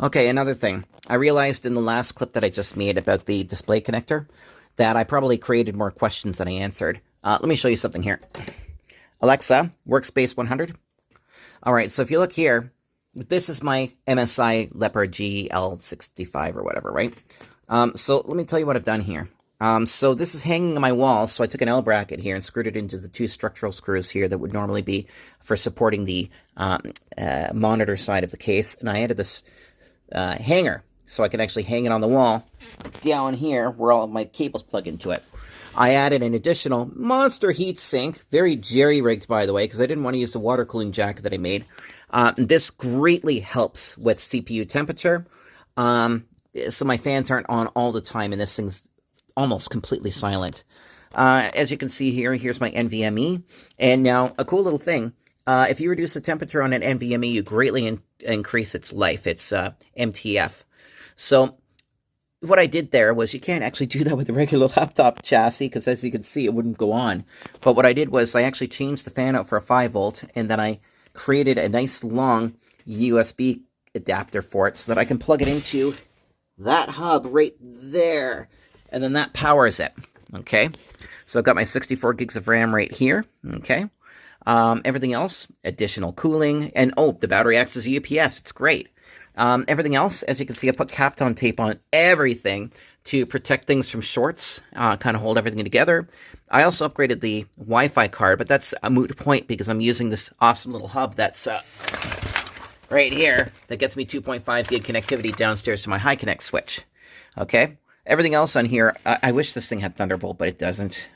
Okay, another thing. I realized in the last clip that I just made about the display connector that I probably created more questions than I answered. Let me show you something here. Alexa, workspace 100. All right, so if you look here, this is my MSI Leopard GL65 or whatever, right? So let me tell you what I've done here. So this is hanging on my wall, so I took an L bracket here and screwed it into the two structural screws here that would normally be for supporting the monitor side of the case, and I added this hanger so I can actually hang it on the wall down here where all of my cables plug into it. I added an additional monster heat sink, very jerry-rigged by the way, because I didn't want to use the water cooling jacket that I made. This greatly helps with CPU temperature, so my fans aren't on all the time, and this thing's almost completely silent. As you can see here, here's my NVMe, and now a cool little thing. If you reduce the temperature on an NVMe, you greatly increase its life. It's MTF. So what I did there was, you can't actually do that with a regular laptop chassis because, as you can see, it wouldn't go on. But what I did was I actually changed the fan out for a 5 volt, and then I created a nice long USB adapter for it so that I can plug it into that hub right there, and then that powers it. Okay, so I've got my 64 gigs of RAM right here. Okay. Everything else, additional cooling, and oh, the battery acts as a UPS. It's great. Everything else, as you can see, I put Kapton tape on everything to protect things from shorts, kind of hold everything together. I also upgraded the Wi-Fi card, but that's a moot point because I'm using this awesome little hub that's right here that gets me 2.5 gig connectivity downstairs to my High Connect switch. Okay, everything else on here, I wish this thing had Thunderbolt, but it doesn't.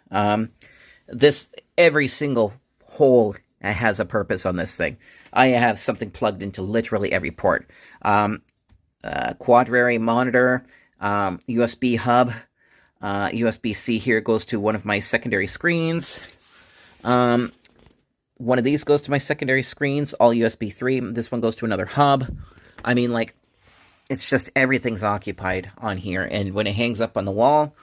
Every single hole has a purpose on this thing. I have something plugged into literally every port. Quadrary monitor, USB hub, USB-C here goes to one of my secondary screens. One of these goes to my secondary screens, all USB 3. This one goes to another hub. I mean, like, it's just everything's occupied on here. And when it hangs up on the wall,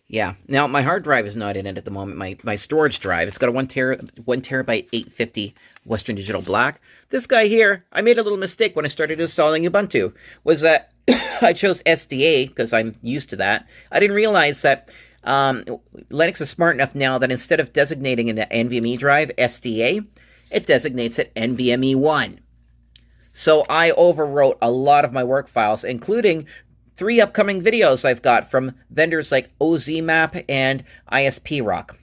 yeah. Now, my hard drive is not in it at the moment. My storage drive, it's got a 1 terabyte 850 Western Digital Black. This guy here, I made a little mistake when I started installing Ubuntu, was that I chose SDA because I'm used to that. I didn't realize that Linux is smart enough now that instead of designating an NVMe drive SDA, it designates it NVMe1. So I overwrote a lot of my work files, including 3 upcoming videos I've got from vendors like OZMap and ISP Rock.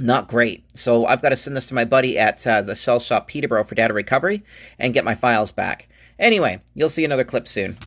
Not great. So I've got to send this to my buddy at the Shell Shop Peterborough for data recovery and get my files back. Anyway, you'll see another clip soon.